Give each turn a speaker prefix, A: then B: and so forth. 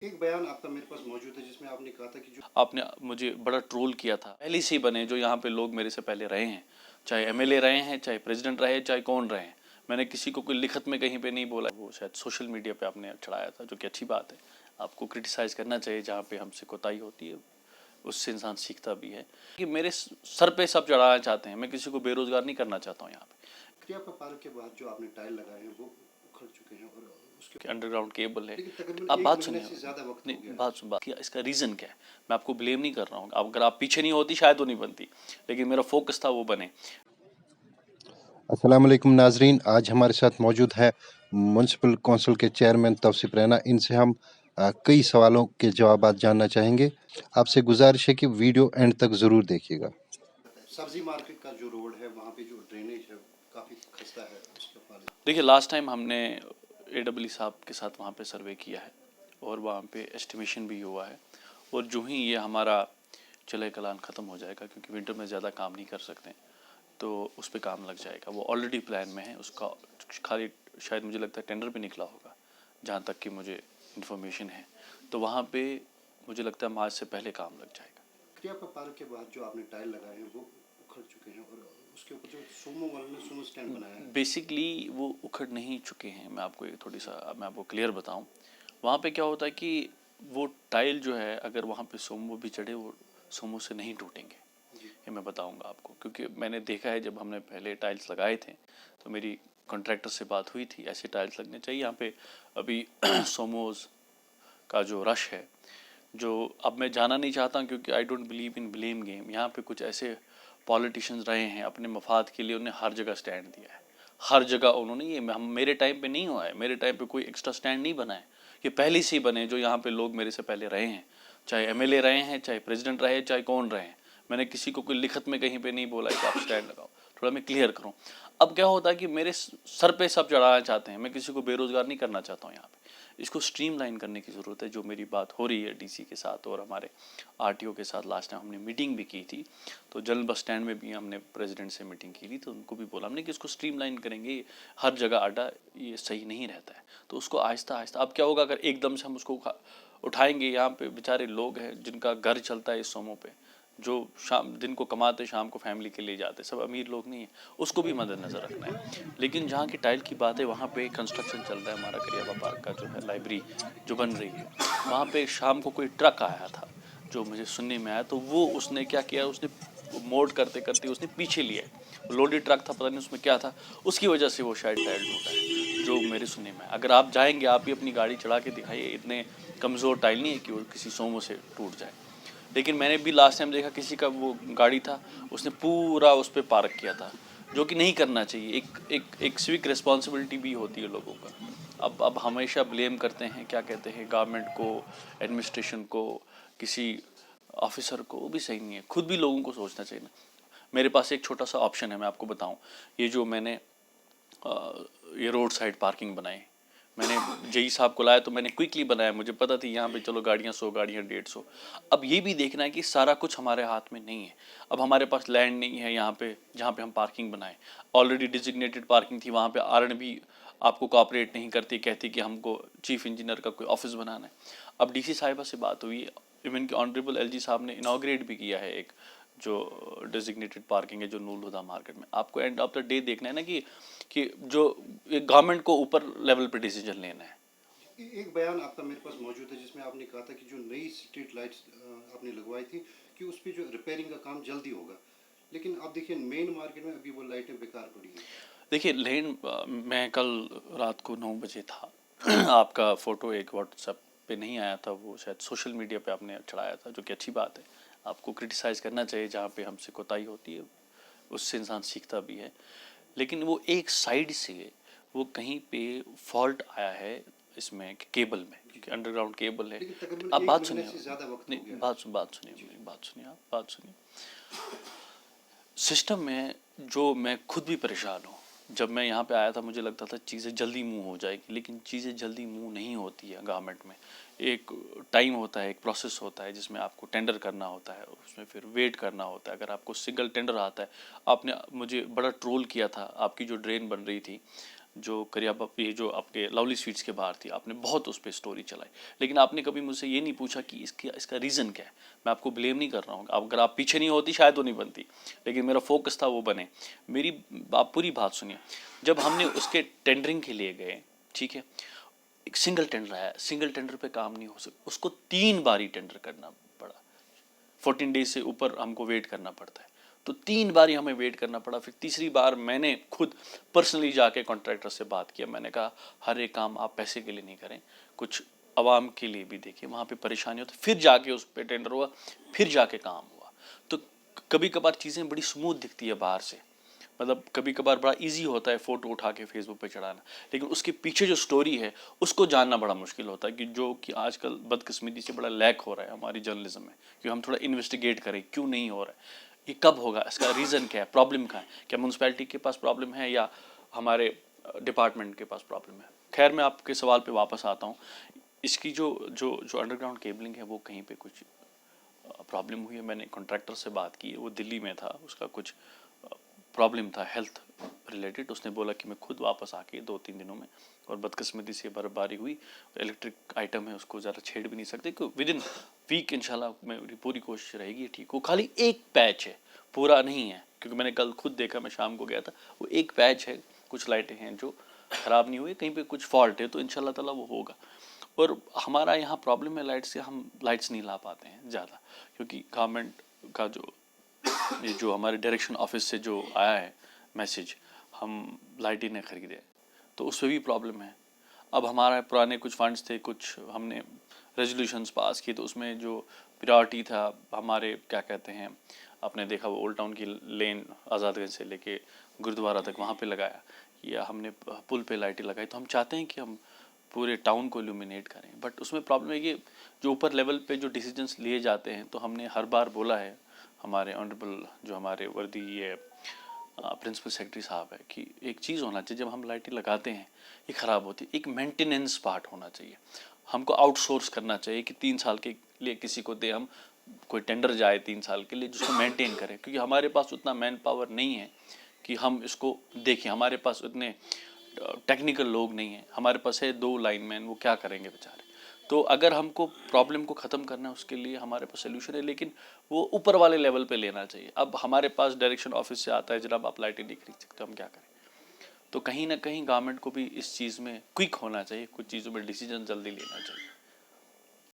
A: एक बयान आपका मेरे पास मौजूद है जिसमें आपने कहा था कि जो
B: आपने मुझे बड़ा ट्रोल किया था। पहले से ही बने जो यहाँ पे लोग मेरे से पहले रहे हैं, चाहे एमएलए रहे हैं, चाहे प्रेसिडेंट रहे, चाहे कौन रहे हैं। मैंने किसी को कोई लिखत में कहीं पे नहीं बोला। वो शायद सोशल मीडिया पे आपने चढ़ाया था, जो कि अच्छी बात है। आपको क्रिटिसाइज करना चाहिए जहाँ पे हमसे कोताही होती है, उससे इंसान सीखता भी है। कि मेरे सर पे सब चढ़ाना चाहते हैं, मैं किसी को बेरोजगार नहीं करना चाहता हूँ यहाँ पे।
A: क्रियापा पार्क के बाद जो आपने टाइल लगाए हैं वो उखड़ चुके हैं और उसके
B: अंडरग्राउंड केबल है।
A: लेकिन तकरीबन
B: आप
A: एक
B: बात
A: महीने
B: सुनिए,
A: से ज़्यादा वक्त हो
B: नहीं
A: गया है।
B: बात सुन बात क्या इसका रीज़न क्या है। मैं आपको ब्लेम नहीं कर रहा हूँ। अगर आप पीछे नहीं होती शायद वो नहीं बनती, लेकिन मेरा फोकस था वो बने।
A: अस्सलाम वालेकुम नाजरीन, आज हमारे साथ मौजूद है म्यूनसिपल कौंसिल के चेयरमैन तौसीफ रैना। इनसे हम कई सवालों के जवाब जानना चाहेंगे। आपसे गुजारिश है कि वीडियो एंड तक ज़रूर देखिएगा। सब्जी मार्केट का जो रोड है वहाँ पे जो ड्रेनेज है काफ़ी खस्ता है, उसके पास
B: देखिए लास्ट टाइम हमने AEE साहब के साथ वहाँ पे सर्वे किया है और वहाँ पे एस्टिमेशन भी हुआ है। और जो ही ये हमारा चले कलान ख़त्म हो जाएगा, क्योंकि विंटर में ज़्यादा काम नहीं कर सकते, तो उस पर काम लग जाएगा। वो ऑलरेडी प्लान में है उसका। खाली शायद मुझे लगता है टेंडर भी निकला होगा, जहाँ तक कि मुझे इन्फॉर्मेशन है। तो वहाँ पे मुझे लगता है मार्च से पहले काम लग जाएगा।
A: क्रियापा पार्क के बाद जो आपने टाइल लगाए हैं वो उखड़ चुके हैं और उसके ऊपर जो सोमो वाले ने सोमो स्टैंड बनाया है।
B: बेसिकली वो उखड़ नहीं चुके हैं। मैं आपको एक थोड़ी सा मैं आपको क्लियर बताऊं। वहाँ पे क्या होता है कि वो टाइल जो है, अगर वहाँ पे सोमो भी चढ़े, वो सोमो से नहीं टूटेंगे। ये मैं बताऊंगा आपको, क्योंकि मैंने देखा है जब हमने पहले टाइल्स लगाए थे तो मेरी कॉन्ट्रैक्टर से बात हुई थी, ऐसे टाइल्स लगने चाहिए यहाँ पे। अभी सोमोज का जो रश है, जो अब मैं जाना नहीं चाहता, क्योंकि I don't believe in blame game. यहाँ पे कुछ ऐसे पॉलिटिशियंस रहे हैं, अपने मफाद के लिए उन्हें हर जगह स्टैंड दिया है। हर जगह उन्होंने, ये हम मेरे टाइम पे नहीं हुआ है, मेरे टाइम पे कोई एक्स्ट्रा स्टैंड नहीं बना है। ये पहले से ही बने जो यहाँ पे लोग मेरे से पहले रहे हैं, चाहे एमएलए रहे हैं, चाहे प्रेसिडेंट रहे, चाहे कौन रहे हैं। मैंने किसी को कोई लिखत में कहीं पे नहीं बोला कि आप स्टैंड लगाओ। थोड़ा मैं क्लियर करूँ। अब क्या होता है कि मेरे सर पे सब चढ़ाना चाहते हैं, मैं किसी को बेरोजगार नहीं करना चाहता हूँ यहाँ पे। इसको स्ट्रीमलाइन करने की ज़रूरत है। जो मेरी बात हो रही है डीसी के साथ और हमारे आरटीओ के साथ, लास्ट टाइम हमने मीटिंग भी की थी, तो जनरल बस स्टैंड में भी हमने प्रेसिडेंट से मीटिंग की थी, तो उनको भी बोला हमने कि इसको स्ट्रीमलाइन करेंगे। हर जगह अड्डा ये सही नहीं रहता है, तो उसको आहिस्ता आहिस्ता। अब क्या होगा अगर एकदम से हम उसको उठाएंगे। यहाँ पे बेचारे लोग हैं जिनका घर चलता है इस सोमों पे, जो शाम दिन को कमाते शाम को फैमिली के लिए जाते, सब अमीर लोग नहीं है। उसको भी मद्देनजर रखना है। लेकिन जहाँ की टाइल की बात है, वहाँ पे कंस्ट्रक्शन चल रहा है हमारा करियाबा पार्क का जो है, लाइब्रेरी जो बन रही है। वहाँ पे शाम को कोई ट्रक आया था, जो मुझे सुनने में आया, तो वो उसने क्या किया, उसने मोड़ करते करते उसने पीछे लिया है। लोडेड ट्रक था, पता नहीं उसमें क्या था, उसकी वजह से वो शायद टायर टूटा है, जो मेरे सुनने में। अगर आप जाएंगे, आप भी अपनी गाड़ी चढ़ा के दिखाइए, इतने कमज़ोर टाइल नहीं है कि वो किसी सोमो से टूट जाए। लेकिन मैंने भी लास्ट टाइम देखा किसी का वो गाड़ी था, उसने पूरा उस पर पार्क किया था, जो कि नहीं करना चाहिए। एक सिविक रिस्पॉन्सिबिलिटी भी होती है लोगों का। अब हमेशा ब्लेम करते हैं, क्या कहते हैं, गवर्नमेंट को, एडमिनिस्ट्रेशन को, किसी ऑफिसर को, वो भी सही नहीं है। खुद भी लोगों को सोचना चाहिए ना। मेरे पास एक छोटा सा ऑप्शन है, मैं आपको बताऊं। ये जो मैंने ये रोड साइड पार्किंग बनाई, मैंने जेई साहब को लाया तो मैंने क्विकली बनाया। मुझे पता थी यहाँ पे चलो गाड़ियाँ 100 गाड़ियाँ 150। अब ये भी देखना है कि सारा कुछ हमारे हाथ में नहीं है। अब हमारे पास लैंड नहीं है यहाँ पे जहाँ पे हम पार्किंग बनाएं। ऑलरेडी डिजिग्नेटेड पार्किंग थी, वहाँ पे आरएन भी आपको कोऑपरेट नहीं करती, कहती कि हमको चीफ इंजीनियर का कोई ऑफिस बनाना है। अब डीसी साहिबा से बात हुई, इवन कि ऑनरेबल एलजी साहब ने इनाग्रेट भी किया है एक जो डेजिग्नेटेड पार्किंग है जो नूल हुदा मार्केट में। आपको एंड ऑफ द डे देखना है ना कि जो गवर्नमेंट को ऊपर लेवल पे डिसीजन लेना है।
A: एक बयान आपका मेरे पास मौजूद है जिसमें आपने कहा था कि जो नई स्ट्रीट लाइट्स आपने लगवाई थी कि उस पर जो रिपेयरिंग का काम जल्दी होगा, लेकिन आप देखिए मेन मार्केट में अभी वो लाइटें बेकार पड़ी हैं।
B: देखिए लेन, मैं कल रात को 9 बजे था आपका फ़ोटो एक व्हाट्सएप पे नहीं आया था, वो शायद सोशल मीडिया पे आपने चढ़ाया था, जो कि अच्छी बात है। आपको क्रिटिसाइज़ करना चाहिए जहाँ पे हमसे कोताही होती है, उससे इंसान सीखता भी है। लेकिन वो एक साइड से वो कहीं पे फॉल्ट आया है इसमें केबल में, क्योंकि अंडरग्राउंड केबल है।
A: लेकिन तकरीबन
B: आप
A: एक
B: बात
A: महीने
B: सुनिए,
A: से ज़्यादा वक्त हो
B: नहीं
A: गया है।
B: बात सुनिए मेरी बात सुनिए, आप बात सुनिए। सिस्टम में जो मैं खुद भी परेशान हूँ। जब मैं यहाँ पे आया था मुझे लगता था चीज़ें जल्दी मूव हो जाएगी, लेकिन चीज़ें जल्दी मूव नहीं होती है गवर्नमेंट में। एक टाइम होता है, एक प्रोसेस होता है जिसमें आपको टेंडर करना होता है, उसमें फिर वेट करना होता है। अगर आपको सिंगल टेंडर आता है, आपने मुझे बड़ा ट्रोल किया था, आपकी जो ड्रेन बन रही थी جو करियाबा ये जो आपके लवली स्वीट्स के बाहर थी, आपने बहुत उस पर स्टोरी चलाई, लेकिन आपने कभी मुझसे ये नहीं पूछा कि इसका रीज़न क्या है। मैं आपको ब्लेम नहीं कर रहा हूँ, अगर आप पीछे नहीं होती शायद वो नहीं बनती, लेकिन मेरा फोकस था वो बने। मेरी आप पूरी बात सुनिए। जब हमने उसके टेंडरिंग के लिए गए, ठीक है, एक सिंगल टेंडर आया, सिंगल टेंडर पे काम नहीं हो सकता, उसको 3 बार ही टेंडर करना पड़ा। 14 डेज से ऊपर हमको वेट करना पड़ता है, तो 3 बार ही हमें वेट करना पड़ा। फिर तीसरी बार मैंने खुद पर्सनली जाके कॉन्ट्रैक्टर से बात किया। मैंने कहा हर एक काम आप पैसे के लिए नहीं करें, कुछ आवाम के लिए भी देखिए, वहाँ पे परेशानी होती। फिर जाके उस पे टेंडर हुआ, फिर जाके काम हुआ। तो कभी कभार चीज़ें बड़ी स्मूथ दिखती है बाहर से, मतलब कभी कभार बड़ा इजी होता है फ़ोटो उठा के फेसबुक पे चढ़ाना, लेकिन उसके पीछे जो स्टोरी है उसको जानना बड़ा मुश्किल होता है, कि जो कि आजकल बदकिस्मती से बड़ा लैक हो रहा है हमारी जर्नलिज्म में, कि हम थोड़ा इन्वेस्टिगेट करें क्यों नहीं हो रहा है, ये कब होगा, इसका रीज़न क्या है, प्रॉब्लम क्या है, क्या म्यूनसिपैलिटी के पास प्रॉब्लम है या हमारे डिपार्टमेंट के पास प्रॉब्लम है। खैर मैं आपके सवाल पे वापस आता हूँ। इसकी जो जो जो अंडरग्राउंड केबलिंग है वो कहीं पे कुछ प्रॉब्लम हुई है। मैंने कॉन्ट्रैक्टर से बात की, वो दिल्ली में था, उसका कुछ प्रॉब्लम था हेल्थ रिलेटेड। उसने बोला कि मैं खुद वापस आके 2-3 दिनों में, और बदकिस्मती से बर्फबारी हुई, इलेक्ट्रिक आइटम है उसको ज़्यादा छेड़ भी नहीं सकते, कि विद इन वीक इंशाल्लाह मेरी पूरी कोशिश रहेगी ठीक। वो खाली एक पैच है, पूरा नहीं है, क्योंकि मैंने कल खुद देखा, मैं शाम को गया था, वो एक पैच है, कुछ लाइटें हैं जो ख़राब नहीं हुई, कहीं पे कुछ फॉल्ट है, तो इंशाल्लाह ताला वो होगा। और हमारा यहाँ प्रॉब्लम है लाइट से, हम लाइट्स नहीं ला पाते हैं ज़्यादा, क्योंकि गवर्नमेंट का ये जो हमारे डायरेक्शन ऑफिस से जो आया है मैसेज, हम लाइट ही नहीं खरीदे, तो उस पर भी प्रॉब्लम है। अब हमारा पुराने कुछ फंड्स थे, कुछ हमने रेजोल्यूशंस पास की, तो उसमें जो प्रायोरिटी था हमारे, क्या कहते हैं, आपने देखा वो ओल्ड टाउन की लेन आज़ादगंज से लेके गुरुद्वारा तक वहाँ पे लगाया, या हमने पुल पे लाइटें लगाई। तो हम चाहते हैं कि हम पूरे टाउन को इल्यूमिनेट करें, बट उसमें प्रॉब्लम है कि जो ऊपर लेवल पे जो डिसीजंस लिए जाते हैं, तो हमने हर बार बोला है, हमारे ऑनरेबल जो हमारे वर्दी ये प्रिंसिपल सेक्रेटरी साहब है, कि एक चीज़ होना चाहिए, जब हम लाइटें लगाते हैं ये ख़राब होती है, एक मेंटेनेंस पार्ट होना चाहिए। हमको आउटसोर्स करना चाहिए कि 3 साल के लिए किसी को दे, हम कोई टेंडर जाए 3 साल के लिए जिसको मेंटेन करें, क्योंकि हमारे पास उतना मैन पावर नहीं है कि हम इसको देखें। हमारे पास उतने टेक्निकल लोग नहीं हैं, हमारे पास है 2 लाइनमैन, वो क्या करेंगे बेचारे। तो अगर हमको प्रॉब्लम को ख़त्म करना है, उसके लिए हमारे पास सोल्यूशन है, लेकिन वो ऊपर वाले लेवल पे लेना चाहिए। अब हमारे पास डायरेक्शन ऑफिस से आता है, जनाब आप लाइटें नहीं खरीद सकते, हम क्या करें। तो कहीं ना कहीं गवर्नमेंट को भी इस चीज़ में क्विक होना चाहिए, कुछ चीज़ों में डिसीजन जल्दी लेना चाहिए।